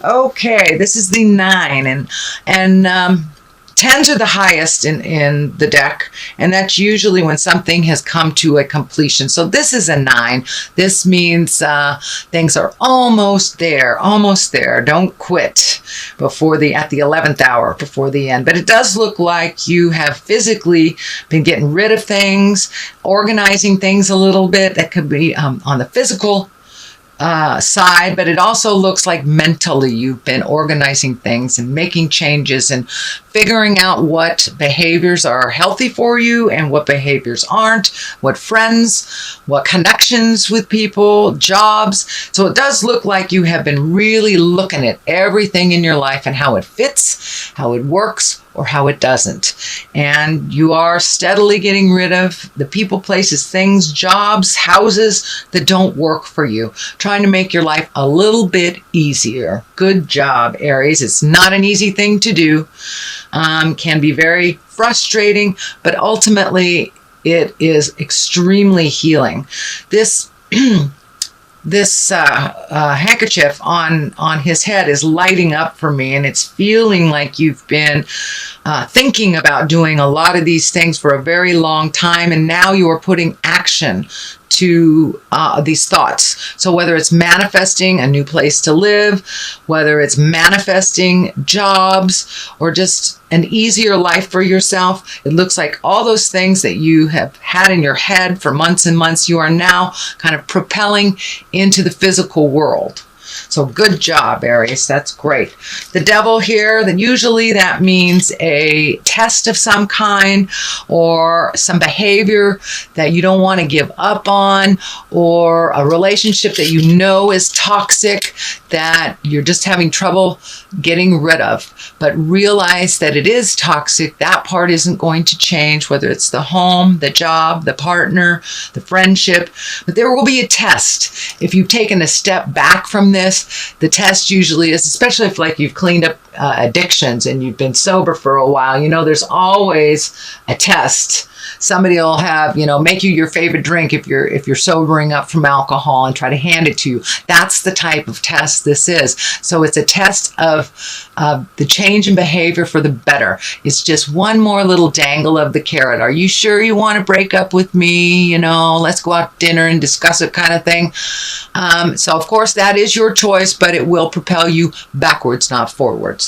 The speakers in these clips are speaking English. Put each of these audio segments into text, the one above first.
Okay, this is the 9, and tens are the highest in the deck, and that's usually when something has come to a completion. So this is a 9. This means things are almost there, almost there. Don't quit at the 11th hour, before the end. But it does look like you have physically been getting rid of things, organizing things a little bit. That could be on the physical side, but it also looks like mentally you've been organizing things and making changes and figuring out what behaviors are healthy for you and what behaviors aren't, what friends, what connections with people, jobs. So it does look like you have been really looking at everything in your life and how it fits, how it works, or how it doesn't. And you are steadily getting rid of the people, places, things, jobs, houses that don't work for you, trying to make your life a little bit easier. Good job, Aries. It's not an easy thing to do. Can be very frustrating, but ultimately it is extremely healing. This handkerchief on his head is lighting up for me, and it's feeling like you've been thinking about doing a lot of these things for a very long time, and now you are putting action to these thoughts. So whether it's manifesting a new place to live, whether it's manifesting jobs, or just an easier life for yourself, it looks like all those things that you have had in your head for months and months, you are now kind of propelling into the physical world. So good job, Aries. That's great. The devil here, then usually that means a test of some kind, or some behavior that you don't want to give up on, or a relationship that you know is toxic that you're just having trouble getting rid of. But realize that it is toxic. That part isn't going to change, whether it's the home, the job, the partner, the friendship. But there will be a test. If you've taken a step back from this, the test usually is, especially if like you've cleaned up addictions and you've been sober for a while, there's always a test. Somebody will have, make you your favorite drink if you're sobering up from alcohol and try to hand it to you. That's the type of test this is. So it's a test of the change in behavior for the better. It's just one more little dangle of the carrot. Are you sure you want to break up with me? Let's go out to dinner and discuss it, kind of thing. So of course that is your choice, but it will propel you backwards, not forwards.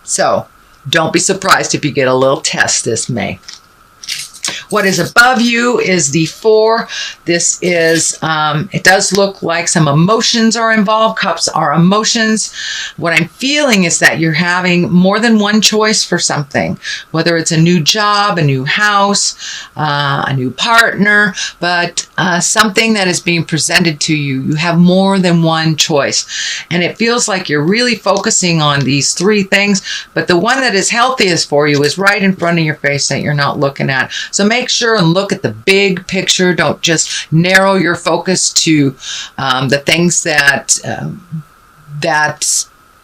So don't be surprised if you get a little test this May. What is above you is the 4. This is, it does look like some emotions are involved. Cups are emotions. What I'm feeling is that you're having more than one choice for something, whether it's a new job, a new house, a new partner, but something that is being presented to you. You have more than one choice. And it feels like you're really focusing on these 3 things, but the one that is healthiest for you is right in front of your face that you're not looking at. So make sure and look at the big picture. Don't just narrow your focus to the things that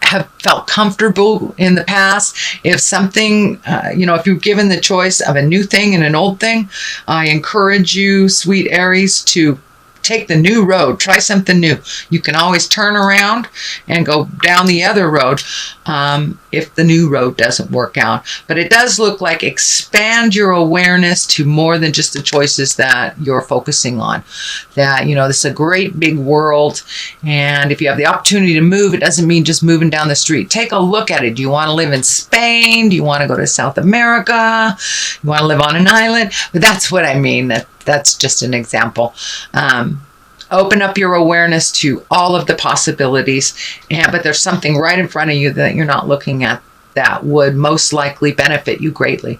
have felt comfortable in the past. If something, if you're given the choice of a new thing and an old thing, I encourage you, sweet Aries, to take the new road. Try something new. You can always turn around and go down the other road if the new road doesn't work out. But it does look like expand your awareness to more than just the choices that you're focusing on. That, this is a great big world, and if you have the opportunity to move, it doesn't mean just moving down the street. Take a look at it. Do you want to live in Spain? Do you want to go to South America? You want to live on an island? But that's what I mean. That's just an example. Open up your awareness to all of the possibilities, but there's something right in front of you that you're not looking at that would most likely benefit you greatly.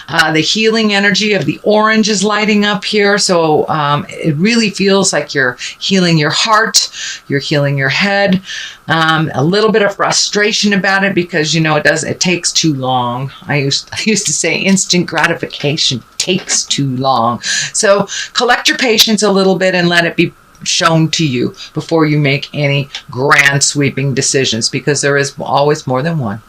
The healing energy of the orange is lighting up here, so it really feels like you're healing your heart, you're healing your head. A little bit of frustration about it because it takes too long. I used to say instant gratification takes too long. So collect your patience a little bit and let it be shown to you before you make any grand sweeping decisions, because there is always more than one.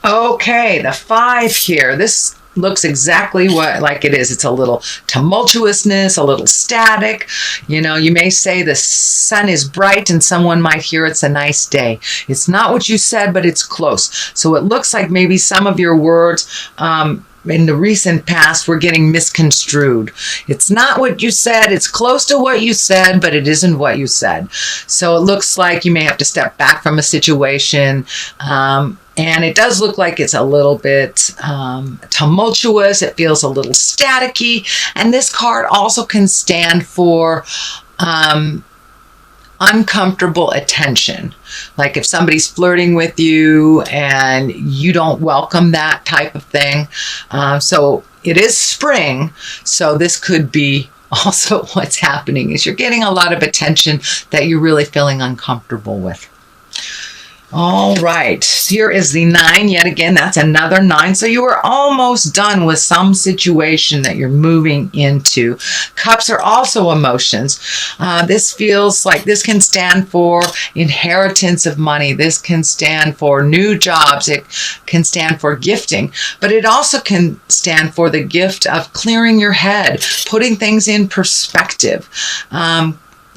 Okay, the 5 here. This looks exactly like it is. It's a little tumultuousness, a little static. You know, you may say the sun is bright and someone might hear it's a nice day. It's not what you said, but it's close. So it looks like maybe some of your words in the recent past were getting misconstrued. It's not what you said. It's close to what you said, but it isn't what you said. So it looks like you may have to step back from a situation. And it does look like it's a little bit tumultuous. It feels a little staticky. And this card also can stand for uncomfortable attention. Like if somebody's flirting with you and you don't welcome that type of thing. So it is spring. So this could be also what's happening is you're getting a lot of attention that you're really feeling uncomfortable with. All right, here is the 9. Yet again, that's another 9. So you are almost done with some situation that you're moving into. Cups are also emotions. This feels like this can stand for inheritance of money. This can stand for new jobs. It can stand for gifting. But it also can stand for the gift of clearing your head, putting things in perspective.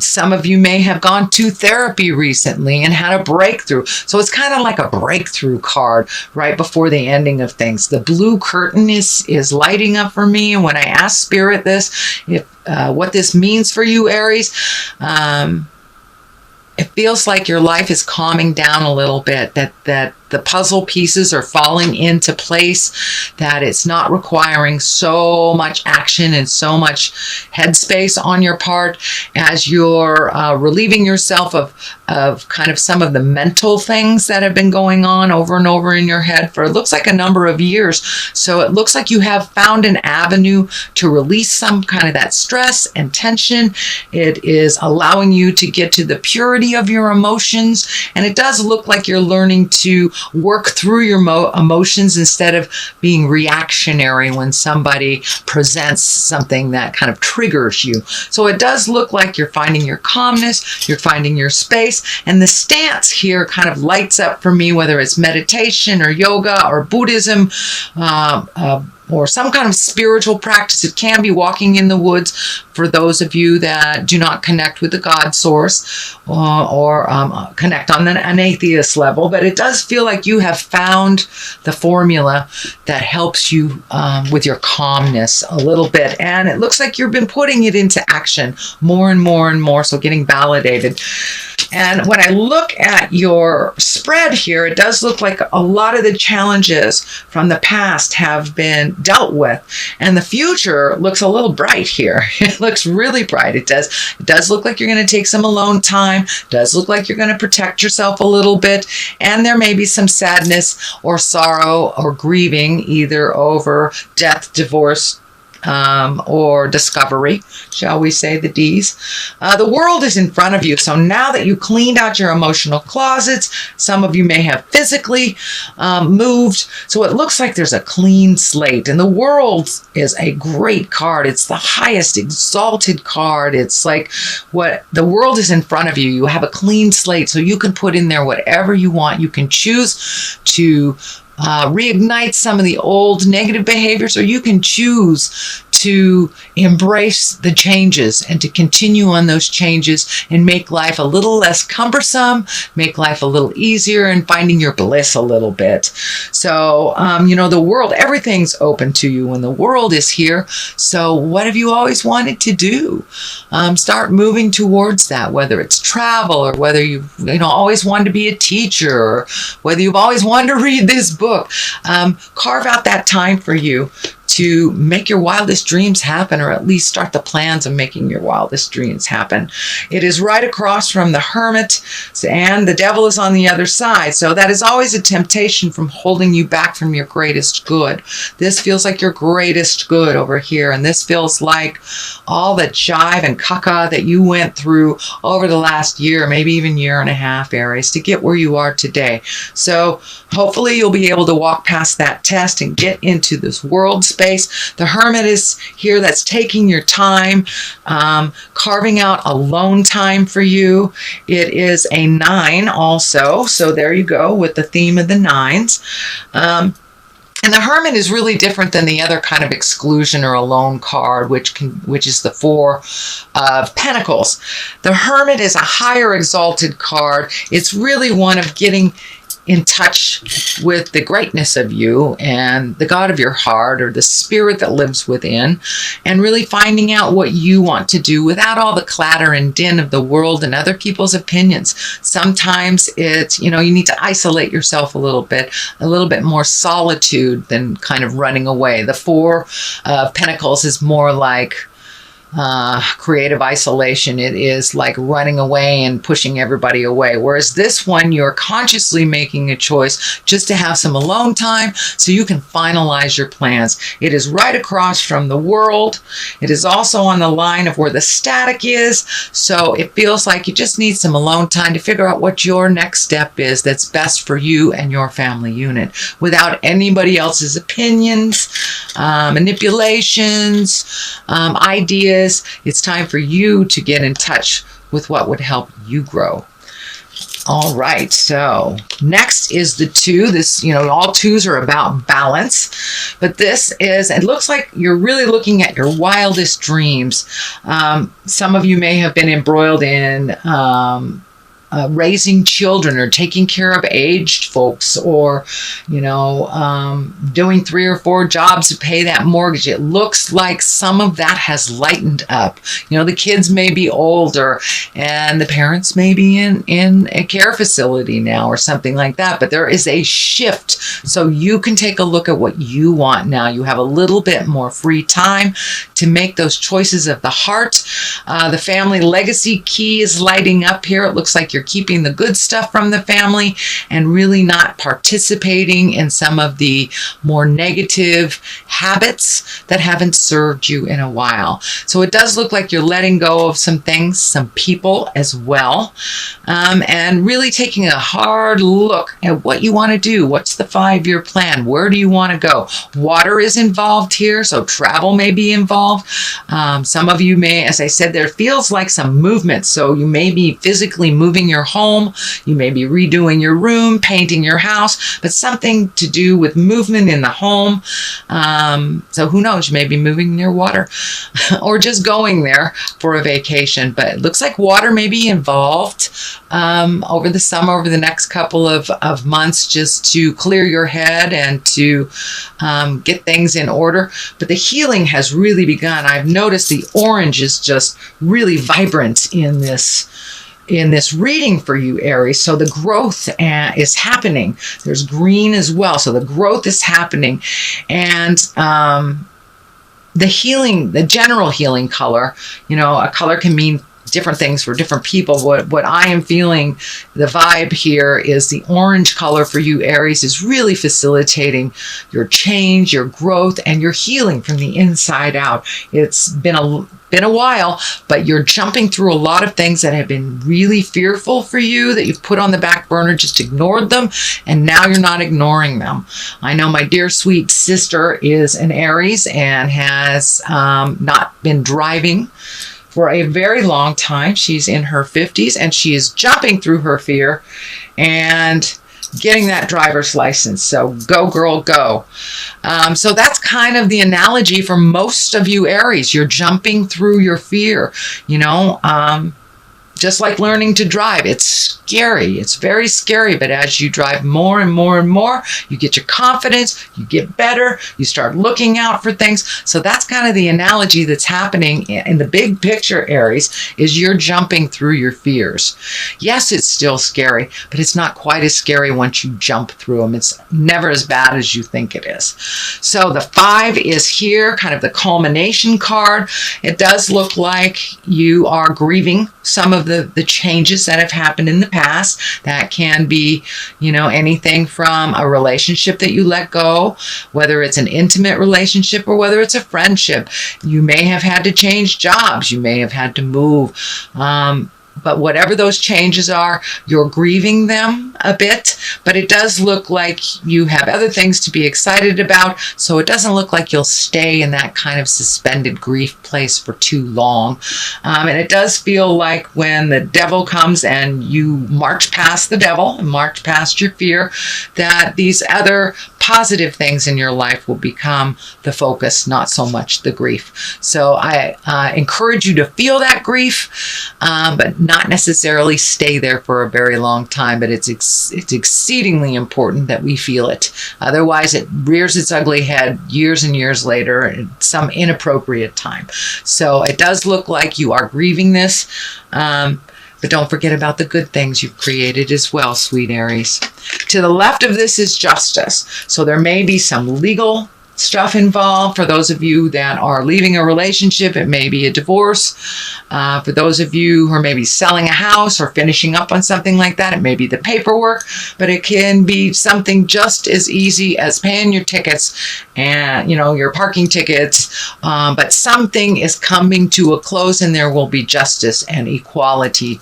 Some of you may have gone to therapy recently and had a breakthrough. So it's kind of like a breakthrough card right before the ending of things. The blue curtain is lighting up for me. And when I ask Spirit this, what this means for you, Aries, it feels like your life is calming down a little bit, that the puzzle pieces are falling into place, that it's not requiring so much action and so much headspace on your part as you're relieving yourself of kind of some of the mental things that have been going on over and over in your head for it looks like a number of years. So it looks like you have found an avenue to release some kind of that stress and tension. It is allowing you to get to the purity of your emotions, and it does look like you're learning to work through your emotions instead of being reactionary when somebody presents something that kind of triggers you. So it does look like you're finding your calmness, you're finding your space, and the stance here kind of lights up for me, whether it's meditation or yoga or Buddhism, or some kind of spiritual practice. It can be walking in the woods for those of you that do not connect with the God source or connect on an atheist level. But it does feel like you have found the formula that helps you with your calmness a little bit. And it looks like you've been putting it into action more and more and more, so getting validated. And when I look at your spread here, it does look like a lot of the challenges from the past have been dealt with. And the future looks a little bright here. It looks really bright. It does look like you're going to take some alone time. It does look like you're going to protect yourself a little bit. And there may be some sadness or sorrow or grieving, either over death, divorce, or discovery, shall we say, the D's. The world is in front of you. So now that you cleaned out your emotional closets, some of you may have physically moved. So it looks like there's a clean slate. And the world is a great card. It's the highest exalted card. It's like what the world is in front of you. You have a clean slate, so you can put in there whatever you want. You can choose to reignite some of the old negative behaviors, or you can choose to embrace the changes and to continue on those changes and make life a little less cumbersome, make life a little easier, and finding your bliss a little bit. So, the world, everything's open to you when the world is here. So what have you always wanted to do? Start moving towards that, whether it's travel or whether you've always wanted to be a teacher, or whether you've always wanted to read this book. Carve out that time for you to make your wildest dreams happen, or at least start the plans of making your wildest dreams happen. It is right across from the Hermit, and the Devil is on the other side. So that is always a temptation from holding you back from your greatest good. This feels like your greatest good over here, and this feels like all the jive and caca that you went through over the last year, maybe even year and a half, Aries, to get where you are today. So hopefully you'll be able to walk past that test and get into this world space. The Hermit is here. That's taking your time, carving out alone time for you. It is a 9 also. So there you go with the theme of the 9s. And the Hermit is really different than the other kind of exclusion or alone card, which is the Four of Pentacles. The Hermit is a higher exalted card. It's really one of getting in touch with the greatness of you and the God of your heart, or the spirit that lives within, and really finding out what you want to do without all the clatter and din of the world and other people's opinions. Sometimes it's, you need to isolate yourself a little bit more solitude than kind of running away. The Four of Pentacles is more like creative isolation. It is like running away and pushing everybody away. Whereas this one, you're consciously making a choice just to have some alone time so you can finalize your plans. It is right across from the world. It is also on the line of where the static is. So it feels like you just need some alone time to figure out what your next step is that's best for you and your family unit without anybody else's opinions, manipulations, ideas. It's time for you to get in touch with what would help you grow. All right, so next is the Two. This, all twos are about balance, but this is, it looks like you're really looking at your wildest dreams. Some of you may have been embroiled in raising children or taking care of aged folks, or doing 3 or 4 jobs to pay that mortgage. It looks like some of that has lightened up. The kids may be older and the parents may be in a care facility now or something like that, but there is a shift, so you can take a look at what you want now. You have a little bit more free time to make those choices of the heart. The family legacy key is lighting up here. It looks like you're keeping the good stuff from the family and really not participating in some of the more negative habits that haven't served you in a while. So it does look like you're letting go of some things, some people as well, and really taking a hard look at what you want to do. What's the 5-year plan? Where do you want to go? Water is involved here, so travel may be involved. Some of you may, as I said, there feels like some movement, so you may be physically moving your home, you may be redoing your room, painting your house, but something to do with movement in the home. So who knows, you may be moving near water or just going there for a vacation, but it looks like water may be involved over the summer, over the next couple of months, just to clear your head and to get things in order. But the healing has really begun. I've noticed the orange is just really vibrant in this reading for you, Aries. So the growth is happening. There's green as well. So the growth is happening. And the healing, the general healing color, a color can mean different things for different people. What I am feeling, the vibe here is the orange color for you, Aries, is really facilitating your change, your growth, and your healing from the inside out. It's been a while, but you're jumping through a lot of things that have been really fearful for you, that you've put on the back burner, just ignored them, and now you're not ignoring them. I know my dear sweet sister is an Aries and has not been driving for a very long time. She's in her 50s and she is jumping through her fear and getting that driver's license. So go, girl, go. So that's kind of the analogy for most of you Aries. You're jumping through your fear, just like learning to drive. It's scary. It's very scary. But as you drive more and more and more, you get your confidence, you get better, you start looking out for things. So that's kind of the analogy that's happening in the big picture, Aries, is you're jumping through your fears. Yes, it's still scary, but it's not quite as scary once you jump through them. It's never as bad as you think it is. So the 5 is here, kind of the culmination card. It does look like you are grieving some of the changes that have happened in the past. That can be, anything from a relationship that you let go, whether it's an intimate relationship or whether it's a friendship. You may have had to change jobs. You may have had to move. But whatever those changes are, you're grieving them a bit, but it does look like you have other things to be excited about. So it doesn't look like you'll stay in that kind of suspended grief place for too long. And it does feel like when the devil comes and you march past the devil and march past your fear, that these other positive things in your life will become the focus, not so much the grief. So I encourage you to feel that grief, but not necessarily stay there for a very long time. But it's exceedingly important that we feel it. Otherwise, it rears its ugly head years and years later at some inappropriate time. So it does look like you are grieving this. But don't forget about the good things you've created as well, sweet Aries. To the left of this is justice. So there may be some legal stuff involved. For those of you that are leaving a relationship, it may be a divorce. For those of you who are maybe selling a house or finishing up on something like that, it may be the paperwork, but it can be something just as easy as paying your tickets and, your parking tickets. But something is coming to a close and there will be justice and equality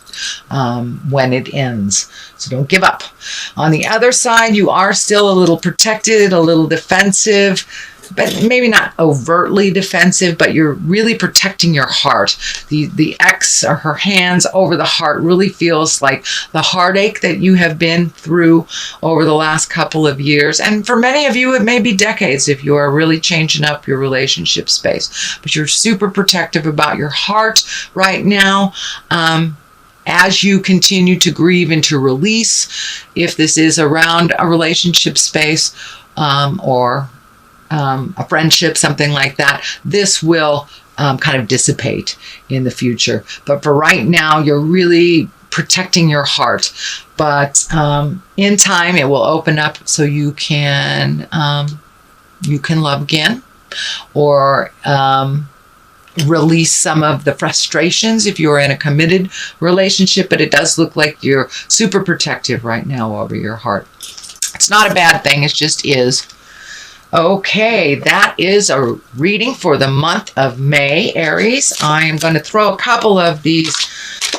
when it ends. So don't give up. On the other side, you are still a little protected, a little defensive, but maybe not overtly defensive, but you're really protecting your heart. The X or her hands over the heart really feels like the heartache that you have been through over the last couple of years. And for many of you, it may be decades if you are really changing up your relationship space. But you're super protective about your heart right now. As you continue to grieve and to release, if this is around a relationship space or a friendship, something like that, this will kind of dissipate in the future. But for right now, you're really protecting your heart. But in time, it will open up so you can love again, or release some of the frustrations if you're in a committed relationship. But it does look like you're super protective right now over your heart. It's not a bad thing, it just is. Okay, that is a reading for the month of May, Aries. I am going to throw a couple of these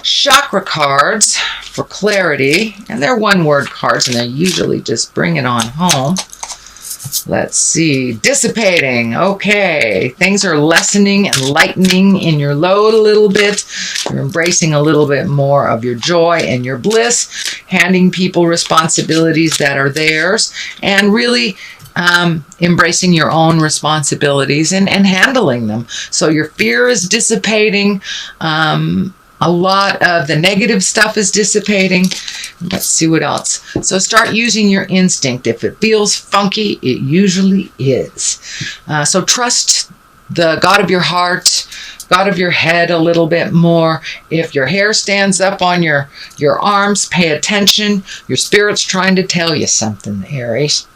chakra cards for clarity, and they're one-word cards, and they usually just bring it on home. Let's see. Dissipating. Okay. Things are lessening and lightening in your load a little bit. You're embracing a little bit more of your joy and your bliss, handing people responsibilities that are theirs, and really embracing your own responsibilities and handling them. So your fear is dissipating. A lot of the negative stuff is dissipating. Let's see what else. So start using your instinct. If it feels funky, it usually is. So trust the God of your heart, God of your head a little bit more. If your hair stands up on your arms, pay attention. Your spirit's trying to tell you something, Aries.